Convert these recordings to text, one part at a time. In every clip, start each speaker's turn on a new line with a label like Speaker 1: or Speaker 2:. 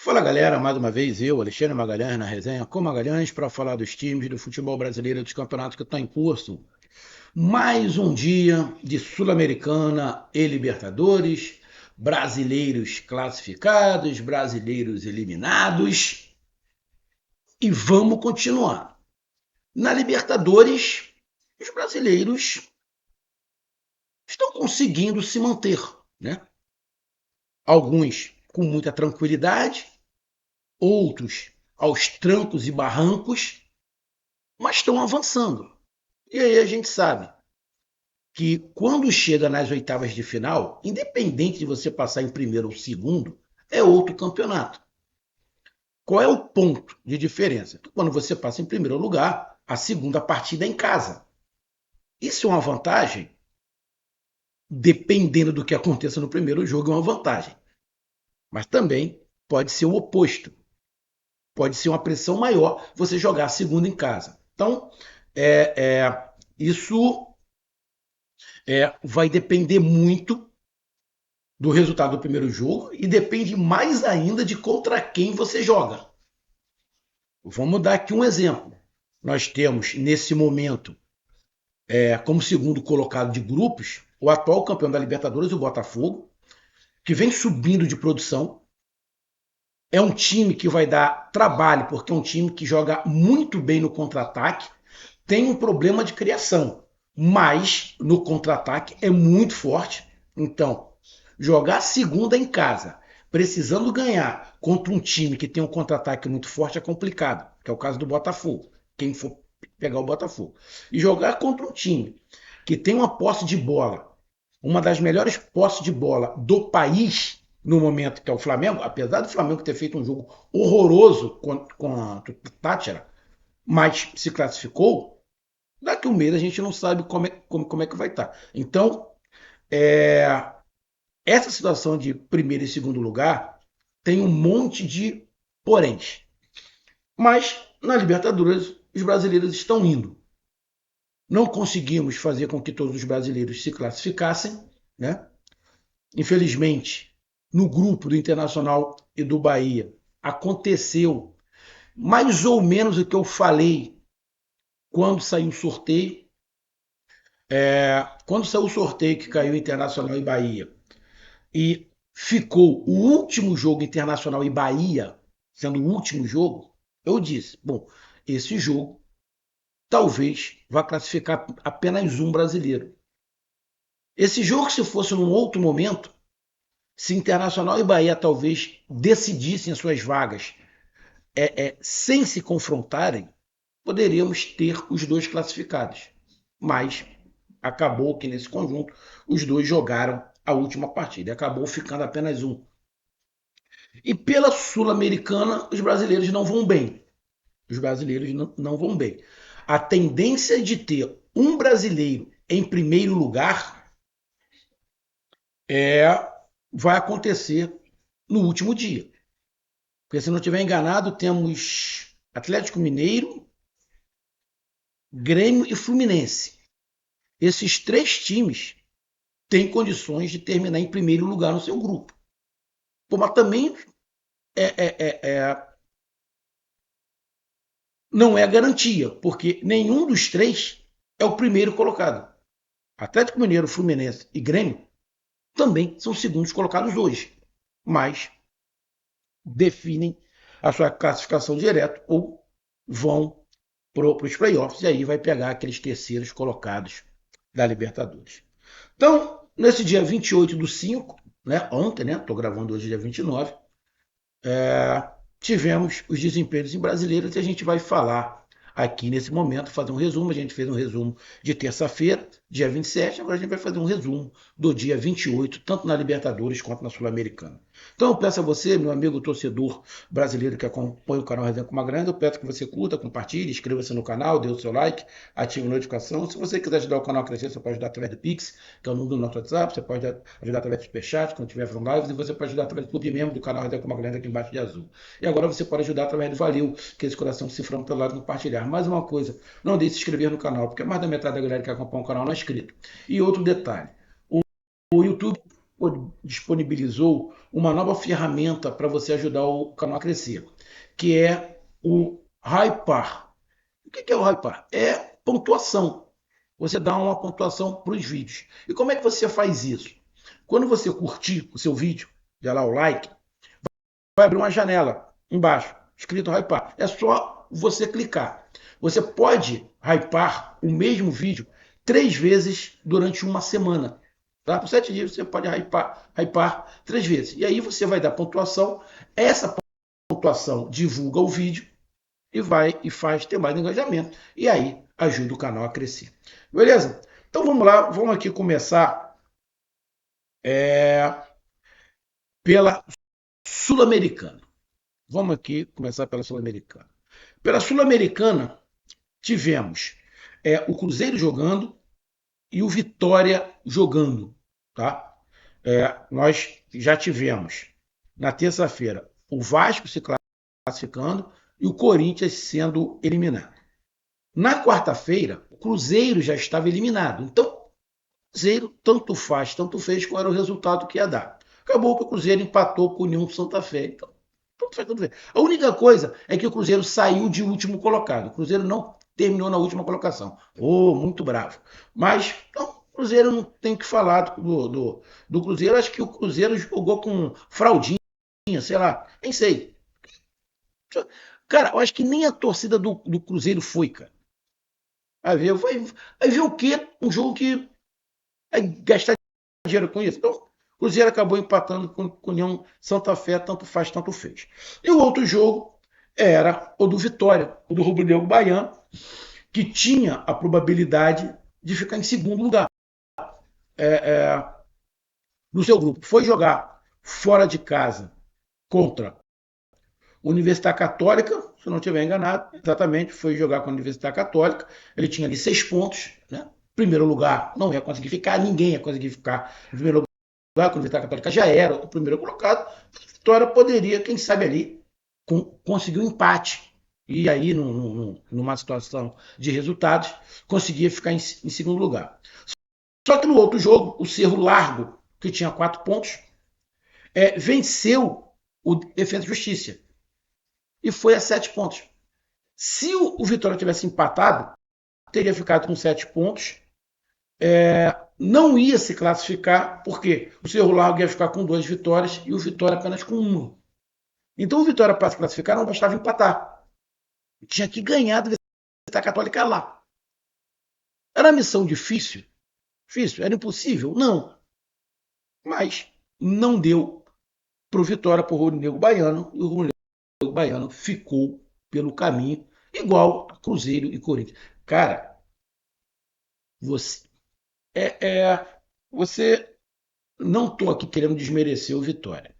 Speaker 1: Fala galera, mais uma vez eu, Alexandre Magalhães, na resenha com Magalhães, para falar dos times do futebol brasileiro e dos campeonatos que estão em curso. Mais um dia de Sul-Americana e Libertadores, brasileiros classificados, brasileiros eliminados, e vamos continuar. Na Libertadores, os brasileiros estão conseguindo se manter, né? Alguns com muita tranquilidade, outros aos trancos e barrancos, mas estão avançando. E aí a gente sabe que quando chega nas oitavas de final, independente de você passar em primeiro ou segundo, é outro campeonato. Qual é o ponto de diferença? Quando você passa em primeiro lugar, a segunda partida é em casa. Isso é uma vantagem, dependendo do que aconteça no primeiro jogo, é uma vantagem. Mas também pode ser o oposto. Pode ser uma pressão maior você jogar a segunda em casa. Então, isso vai depender muito do resultado do primeiro jogo e depende mais ainda de contra quem você joga. Vamos dar aqui um exemplo. Nós temos, nesse momento, como segundo colocado de grupos, o atual campeão da Libertadores, o Botafogo, que vem subindo de produção. É um time que vai dar trabalho, porque é um time que joga muito bem no contra-ataque, tem um problema de criação, mas no contra-ataque é muito forte. Então, jogar segunda em casa, precisando ganhar contra um time que tem um contra-ataque muito forte é complicado, que é o caso do Botafogo, quem for pegar o Botafogo. E jogar contra um time que tem uma posse de bola, uma das melhores posses de bola do país no momento, que é o Flamengo, apesar do Flamengo ter feito um jogo horroroso com o Tátira, mas se classificou, daqui um mês a gente não sabe como é que vai estar. Então, essa situação de primeiro e segundo lugar tem um monte de poréns. Mas na Libertadores, os brasileiros estão indo. Não conseguimos fazer com que todos os brasileiros se classificassem, né? Infelizmente, no grupo do Internacional e do Bahia, aconteceu mais ou menos o que eu falei quando saiu o sorteio. Quando saiu o sorteio que caiu Internacional e Bahia e ficou o último jogo Internacional e Bahia, sendo o último jogo, eu disse: bom, esse jogo talvez vá classificar apenas um brasileiro. Esse jogo, se fosse num outro momento, se Internacional e Bahia talvez decidissem as suas vagas sem se confrontarem, poderíamos ter os dois classificados. Mas acabou que nesse conjunto os dois jogaram a última partida. E acabou ficando apenas um. E pela Sul-Americana, os brasileiros não vão bem. Os brasileiros não vão bem. A tendência de ter um brasileiro em primeiro lugar é, vai acontecer no último dia. Porque se não estiver enganado, temos Atlético Mineiro, Grêmio e Fluminense. Esses três times têm condições de terminar em primeiro lugar no seu grupo. Pô, mas também não é garantia, porque nenhum dos três é o primeiro colocado. Atlético Mineiro, Fluminense e Grêmio também são segundos colocados hoje, mas definem a sua classificação direto ou vão para os playoffs e aí vai pegar aqueles terceiros colocados da Libertadores. Então, nesse dia 28 do 5, né, ontem, né, estou gravando hoje dia 29, tivemos os desempenhos em brasileiros e a gente vai falar aqui nesse momento, fazer um resumo. A gente fez um resumo de terça-feira, dia 27, agora a gente vai fazer um resumo do dia 28, tanto na Libertadores quanto na Sul-Americana. Então eu peço a você, meu amigo torcedor brasileiro que acompanha o canal Resenha com Magrande, eu peço que você curta, compartilhe, inscreva-se no canal, dê o seu like, ative a notificação. Se você quiser ajudar o canal a crescer, você pode ajudar através do Pix, que é o número do nosso WhatsApp, você pode ajudar através do Superchat, quando tiver fazendo lives, e você pode ajudar através do clube membro do canal Resenha com Magrande aqui embaixo de azul. E agora você pode ajudar através do Valeu, que é esse coração cifrando pelo lado compartilhar. Mais uma coisa, não deixe de se inscrever no canal, porque mais da metade da galera que acompanha o canal não é inscrito. E outro detalhe, o YouTube disponibilizou uma nova ferramenta para você ajudar o canal a crescer, que é o Hypar. O que é o Hypar? É pontuação. Você dá uma pontuação para os vídeos. E como é que você faz isso? Quando você curtir o seu vídeo, dá lá o like, vai abrir uma janela embaixo, escrito Hypar. É só você clicar. Você pode hypar o mesmo vídeo 3 vezes durante uma semana. Tá? Por 7 dias você pode hypar 3 vezes. E aí você vai dar pontuação. Essa pontuação divulga o vídeo e faz ter mais engajamento. E aí ajuda o canal a crescer. Beleza? Então vamos lá, vamos aqui começar pela Sul-Americana. Vamos aqui começar pela Sul-Americana. Pela Sul-Americana, tivemos o Cruzeiro jogando e o Vitória jogando. Tá? Nós já tivemos, na terça-feira, o Vasco se classificando e o Corinthians sendo eliminado. Na quarta-feira, o Cruzeiro já estava eliminado. Então, o Cruzeiro tanto faz, tanto fez qual era o resultado que ia dar. Acabou que o Cruzeiro empatou com o União Santa Fé. Então, tanto faz, tanto fez. A única coisa é que o Cruzeiro saiu de último colocado. O Cruzeiro não terminou na última colocação. Oh, muito bravo. Mas, então, o Cruzeiro não tem que falar do Cruzeiro. Acho que o Cruzeiro jogou com fraldinha, sei lá, nem sei. Cara, eu acho que nem a torcida do Cruzeiro foi, cara. Vai ver o quê? Um jogo que vai gastar dinheiro com isso. Então, o Cruzeiro acabou empatando com o União Santa Fé, tanto faz, tanto fez. E o outro jogo era o do Vitória, o do Rubro Negro Baiano, que tinha a probabilidade de ficar em segundo lugar no seu grupo. Foi jogar fora de casa contra Universidade Católica, se não estiver enganado, exatamente, foi jogar com a Universidade Católica. Ele tinha ali 6 pontos, né? Primeiro lugar não ia conseguir ficar, ninguém ia conseguir ficar em primeiro lugar, com a Universidade Católica já era o primeiro colocado. A Vitória poderia, quem sabe ali, conseguir um empate. E aí, numa situação de resultados, conseguia ficar em segundo lugar. Só que no outro jogo, o Cerro Largo, que tinha 4 pontos, venceu o Defesa e Justiça e foi a 7 pontos. Se o Vitória tivesse empatado, teria ficado com 7 pontos. Não ia se classificar, porque o Cerro Largo ia ficar com 2 vitórias e o Vitória apenas com uma. Então o Vitória, para se classificar, não bastava empatar. Tinha que ganhar do Universidade Católica lá. Era missão difícil? Difícil? Era impossível? Não. Mas não deu para o Vitória, para o Rubro Negro Baiano, e o Rubro Negro Baiano ficou pelo caminho, igual a Cruzeiro e Corinthians. Cara, você você não estou aqui querendo desmerecer o Vitória,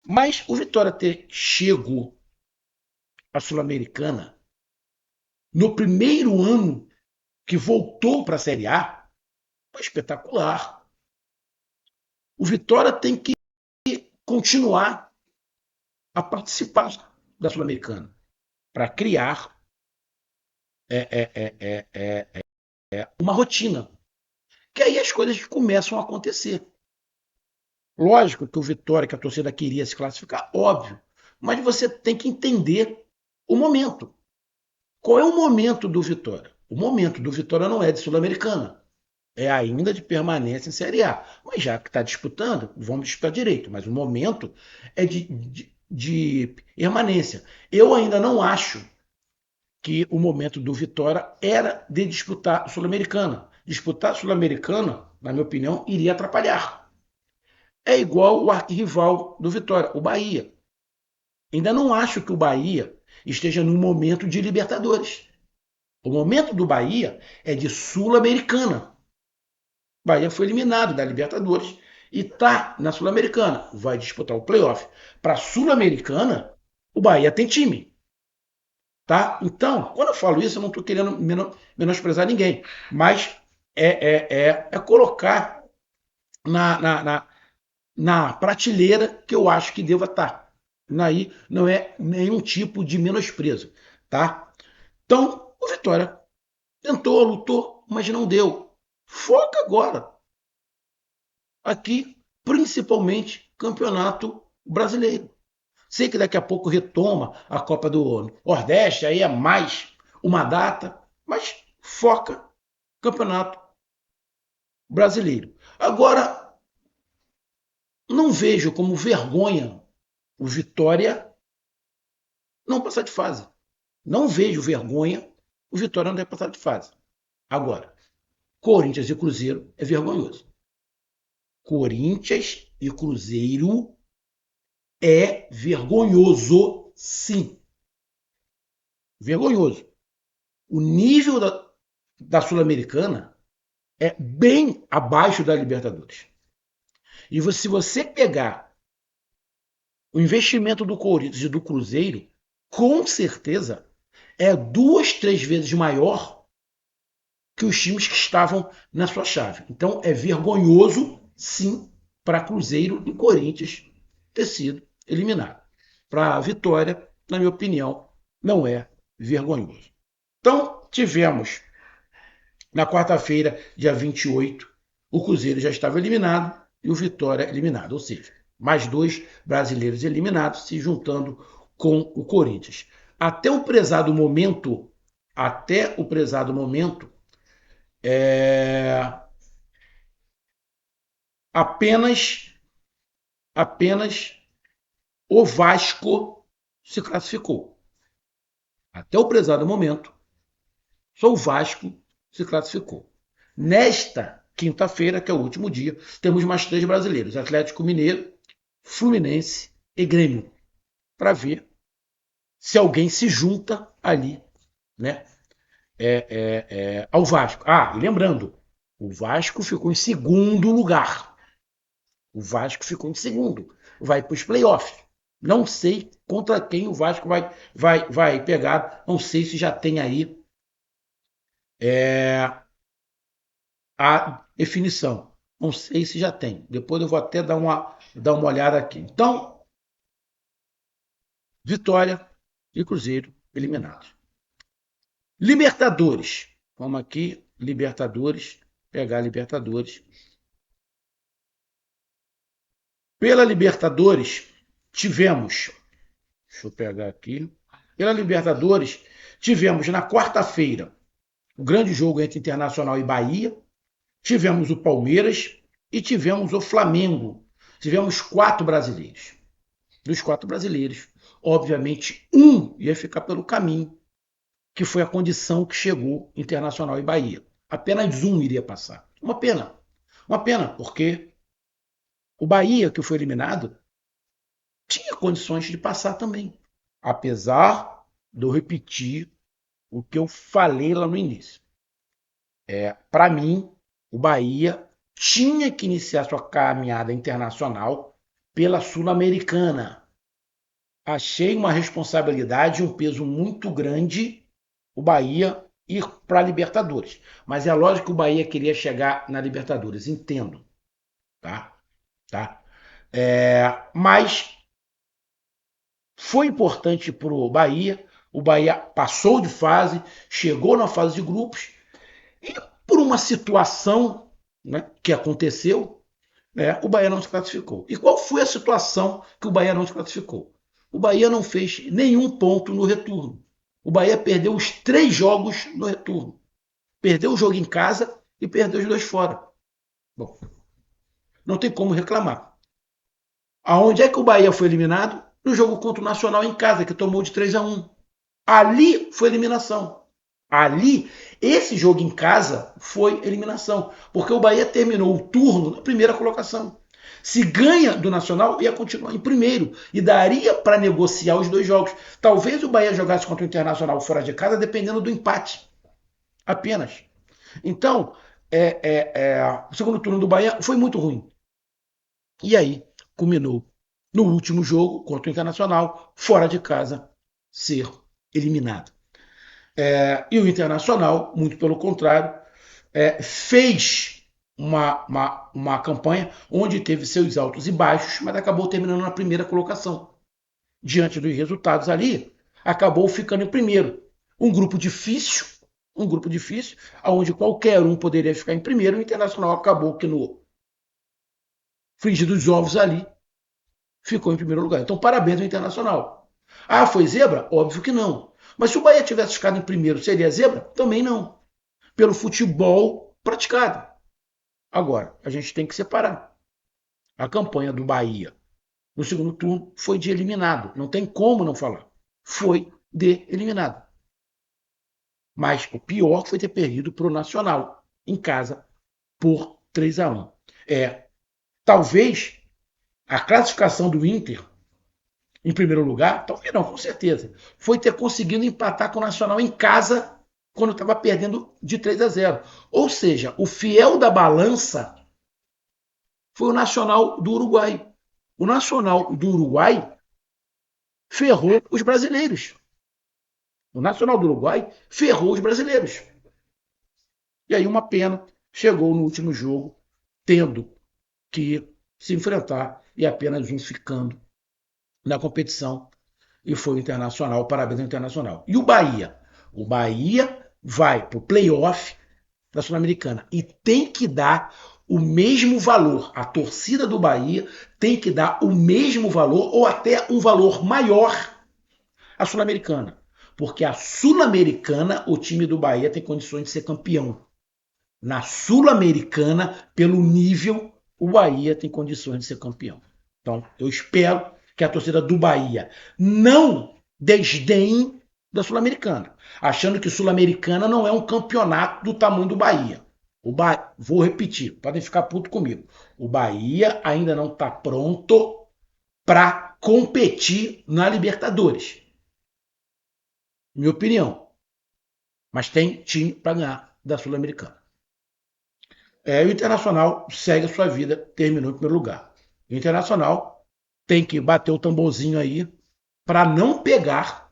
Speaker 1: mas o Vitória ter chegou à Sul-Americana no primeiro ano que voltou para a Série A foi espetacular. O Vitória tem que continuar a participar da Sul-Americana para criar uma rotina, que aí as coisas começam a acontecer. Lógico que o Vitória, que a torcida queria se classificar, óbvio. Mas você tem que entender o momento. Qual é o momento do Vitória? O momento do Vitória não é de Sul-Americana. É ainda de permanência em Série A. Mas já que está disputando, vamos disputar direito. Mas o momento é de permanência. Eu ainda não acho que o momento do Vitória era de disputar a Sul-Americana. Disputar a Sul-Americana, na minha opinião, iria atrapalhar. É igual o arquirrival do Vitória, o Bahia. Ainda não acho que o Bahia esteja num momento de Libertadores. O momento do Bahia é de Sul-Americana. O Bahia foi eliminado da Libertadores e está na Sul-Americana. Vai disputar o playoff. Para a Sul-Americana, o Bahia tem time. Tá? Então, quando eu falo isso, eu não estou querendo menosprezar ninguém. Mas é colocar na, na, na, na prateleira que eu acho que deva estar. Aí não é nenhum tipo de menosprezo, tá? Então, o Vitória tentou, lutou, mas não deu. Foca agora. aqui, principalmente Campeonato Brasileiro. Sei que daqui a pouco retoma a Copa do Nordeste, aí é mais uma data, mas foca Campeonato Brasileiro. Agora, não vejo como vergonha o Vitória não passar de fase. Não vejo vergonha o Vitória não ter passado de fase. Agora, Corinthians e Cruzeiro é vergonhoso. Corinthians e Cruzeiro é vergonhoso, sim. Vergonhoso. O nível da Sul-Americana é bem abaixo da Libertadores. E se você pegar o investimento do Corinthians e do Cruzeiro, com certeza é 2, 3 vezes maior que os times que estavam na sua chave. Então é vergonhoso, sim, para Cruzeiro e Corinthians ter sido eliminado. Para a Vitória, na minha opinião, não é vergonhoso. Então tivemos na quarta-feira, dia 28, o Cruzeiro já estava eliminado e o Vitória eliminado, ou seja, mais 2 brasileiros eliminados se juntando com o Corinthians. Até o prezado momento, é, apenas, apenas o Vasco se classificou. Até o prezado momento, só o Vasco se classificou. Nesta quinta-feira, que é o último dia, temos mais 3 brasileiros: Atlético Mineiro, Fluminense e Grêmio, para ver se alguém se junta ali, né, ao Vasco. Ah, e lembrando, o Vasco ficou em segundo lugar. O Vasco ficou em segundo. Vai para os playoffs. Não sei contra quem o Vasco vai pegar. Não sei se já tem aí a definição. Não sei se já tem. Depois eu vou até dar uma olhada aqui. Então, Vitória e Cruzeiro eliminados. Libertadores. Vamos aqui, Libertadores. Pegar Libertadores. Pela Libertadores, tivemos. Deixa eu pegar aqui. Pela Libertadores, tivemos na quarta-feira o grande jogo entre Internacional e Bahia. Tivemos o Palmeiras e tivemos o Flamengo. Tivemos 4 brasileiros. Dos 4 brasileiros, obviamente, um ia ficar pelo caminho, que foi a condição que chegou Internacional e Bahia. Apenas um iria passar. Uma pena. Uma pena, porque o Bahia, que foi eliminado, tinha condições de passar também. Apesar de eu repetir o que eu falei lá no início. Para mim, o Bahia tinha que iniciar sua caminhada internacional pela Sul-Americana. Achei uma responsabilidade e um peso muito grande o Bahia ir para a Libertadores. Mas é lógico que o Bahia queria chegar na Libertadores, entendo. Tá? Tá? Mas foi importante para o Bahia. O Bahia passou de fase, chegou na fase de grupos e por uma situação, né, que aconteceu, né, o Bahia não se classificou. E qual foi a situação que o Bahia não se classificou? O Bahia não fez nenhum ponto no retorno. O Bahia perdeu os 3 jogos no retorno. Perdeu o jogo em casa e perdeu os 2 fora. Bom, não tem como reclamar. Aonde é que o Bahia foi eliminado? No jogo contra o Nacional em casa, que tomou de 3-1. Ali foi eliminação. Ali, esse jogo em casa foi eliminação, porque o Bahia terminou o turno na primeira colocação. Se ganha do Nacional, ia continuar em primeiro e daria para negociar os 2 jogos. Talvez o Bahia jogasse contra o Internacional fora de casa, dependendo do empate, apenas. Então, o segundo turno do Bahia foi muito ruim. E aí, culminou no último jogo contra o Internacional, fora de casa, ser eliminado. E o Internacional, muito pelo contrário, fez uma campanha onde teve seus altos e baixos, mas acabou terminando na primeira colocação. Diante dos resultados ali, acabou ficando em primeiro. Um grupo difícil, onde qualquer um poderia ficar em primeiro. O Internacional acabou que no frigir os ovos ali, ficou em primeiro lugar. Então, parabéns ao Internacional. Ah, foi zebra? Óbvio que não. Mas se o Bahia tivesse ficado em primeiro, seria zebra? Também não. Pelo futebol praticado. Agora, a gente tem que separar. A campanha do Bahia no segundo turno foi de eliminado. Não tem como não falar. Foi de eliminado. Mas o pior foi ter perdido para o Nacional, em casa, por 3-1. Talvez a classificação do Inter em primeiro lugar, talvez não, com certeza, foi ter conseguido empatar com o Nacional em casa quando estava perdendo de 3-0. Ou seja, o fiel da balança foi o Nacional do Uruguai. O Nacional do Uruguai ferrou os brasileiros. O Nacional do Uruguai ferrou os brasileiros. E aí uma pena, chegou no último jogo tendo que se enfrentar e apenas um ficando na competição e foi o Internacional, parabéns ao Internacional. E o Bahia? O Bahia vai para o playoff da Sul-Americana e tem que dar o mesmo valor. A torcida do Bahia tem que dar o mesmo valor ou até um valor maior à Sul-Americana. Porque a Sul-Americana, o time do Bahia tem condições de ser campeão. Na Sul-Americana, pelo nível, o Bahia tem condições de ser campeão. Então, eu espero que a torcida do Bahia não desdenhe da Sul-Americana, achando que Sul-Americana não é um campeonato do tamanho do Bahia. Vou repetir, podem ficar puto comigo. O Bahia ainda não está pronto para competir na Libertadores. Minha opinião. Mas tem time para ganhar da Sul-Americana. O Internacional segue a sua vida, terminou em primeiro lugar. O Internacional tem que bater o tamborzinho aí para não pegar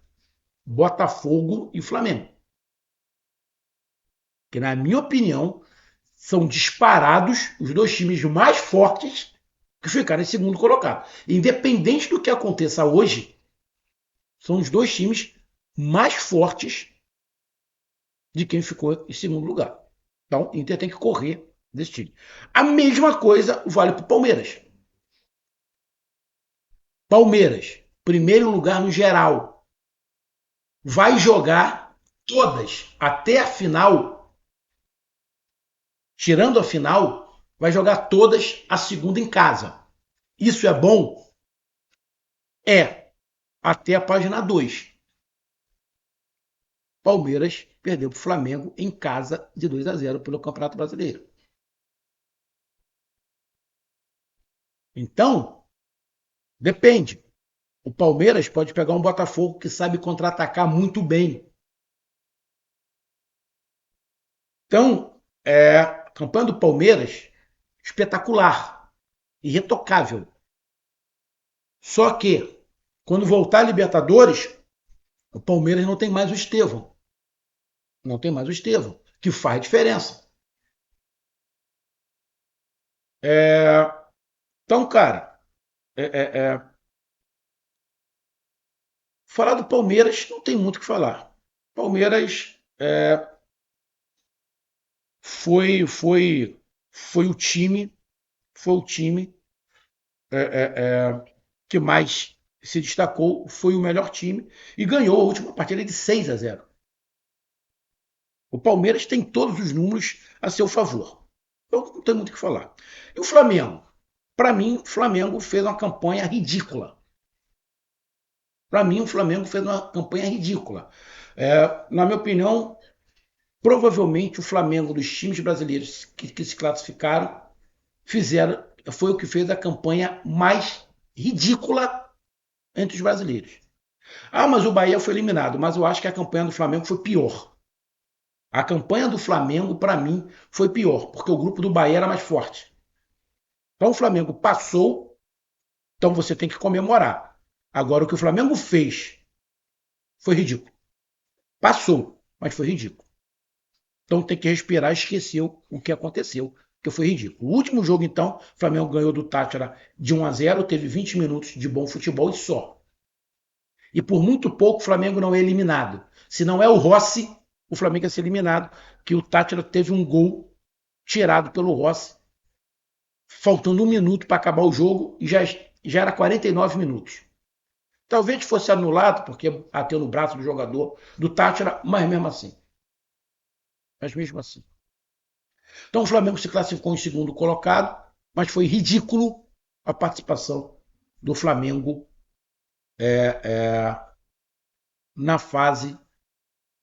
Speaker 1: Botafogo e Flamengo. Que, na minha opinião, são disparados os dois times mais fortes que ficaram em segundo colocado. Independente do que aconteça hoje, são os dois times mais fortes de quem ficou em segundo lugar. Então, o Inter tem que correr desse time. A mesma coisa vale para o Palmeiras. Palmeiras, primeiro lugar no geral. Vai jogar todas até a final. Tirando a final, vai jogar todas a segunda em casa. Isso é bom? É. Até a página 2. Palmeiras perdeu para o Flamengo em casa de 2-0 pelo Campeonato Brasileiro. Então, depende. O Palmeiras pode pegar um Botafogo que sabe contra-atacar muito bem. Então, a campanha do Palmeiras, espetacular, irretocável. Só que, quando voltar a Libertadores, o Palmeiras não tem mais o Estevão. Não tem mais o Estevão, que faz diferença. Então, cara, falar do Palmeiras não tem muito o que falar. Palmeiras foi o time, foi o time que mais se destacou, foi o melhor time e ganhou a última partida de 6-0. O Palmeiras tem todos os números a seu favor. Então não tem muito o que falar. E o Flamengo? Para mim, o Flamengo fez uma campanha ridícula. Para mim, o Flamengo fez uma campanha ridícula. Na minha opinião, provavelmente o Flamengo dos times brasileiros que se classificaram foi o que fez a campanha mais ridícula entre os brasileiros. Ah, mas o Bahia foi eliminado, mas eu acho que a campanha do Flamengo foi pior. A campanha do Flamengo, para mim, foi pior, porque o grupo do Bahia era mais forte. Então o Flamengo passou, então você tem que comemorar. Agora, o que o Flamengo fez foi ridículo. Passou, mas foi ridículo. Então tem que respirar e esquecer o que aconteceu, que foi ridículo. O último jogo, então, o Flamengo ganhou do Tátira de 1-0, teve 20 minutos de bom futebol e só. E por muito pouco o Flamengo não é eliminado. Se não é o Rossi, o Flamengo ia ser eliminado, que o Tátira teve um gol tirado pelo Rossi, faltando 1 minuto para acabar o jogo e já era 49 minutos. Talvez fosse anulado, porque bateu no braço do jogador do Tátira, mas mesmo assim. Mas mesmo assim. Então o Flamengo se classificou em segundo colocado, mas foi ridículo a participação do Flamengo na fase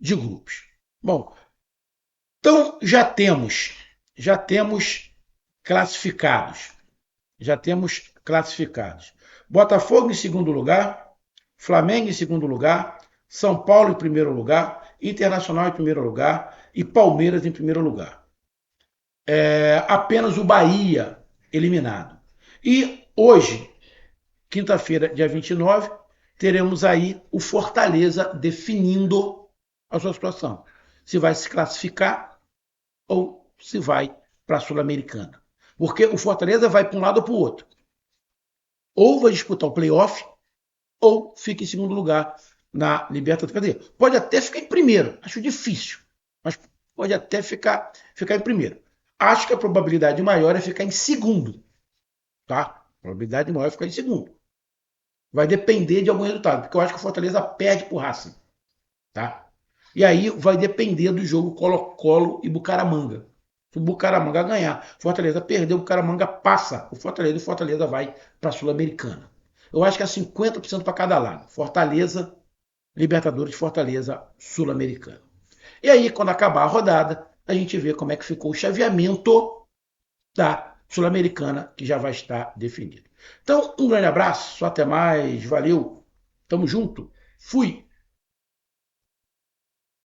Speaker 1: de grupos. Bom, então já temos classificados. Já temos classificados. Botafogo em segundo lugar, Flamengo em segundo lugar, São Paulo em primeiro lugar, Internacional em primeiro lugar e Palmeiras em primeiro lugar. Apenas o Bahia eliminado. E hoje, quinta-feira, dia 29, teremos aí o Fortaleza definindo a sua situação. Se vai se classificar ou se vai para a Sul-Americana. Porque o Fortaleza vai para um lado ou para o outro. Ou vai disputar o playoff, ou fica em segundo lugar na Libertadores. Quer dizer, pode até ficar em primeiro, acho difícil, mas pode até ficar em primeiro. Acho que a probabilidade maior é ficar em segundo, tá? A probabilidade maior é ficar em segundo. Vai depender de algum resultado, porque eu acho que o Fortaleza perde pro Racing, tá? E aí vai depender do jogo Colo-Colo e Bucaramanga. Se o Bucaramanga ganhar, Fortaleza perder, o Bucaramanga passa o Fortaleza e o Fortaleza vai para a Sul-Americana. Eu acho que é 50% para cada lado. Fortaleza, Libertadores, Fortaleza, Sul-Americana. E aí, quando acabar a rodada, a gente vê como é que ficou o chaveamento da Sul-Americana, que já vai estar definido. Então, um grande abraço, até mais, valeu, tamo junto, fui!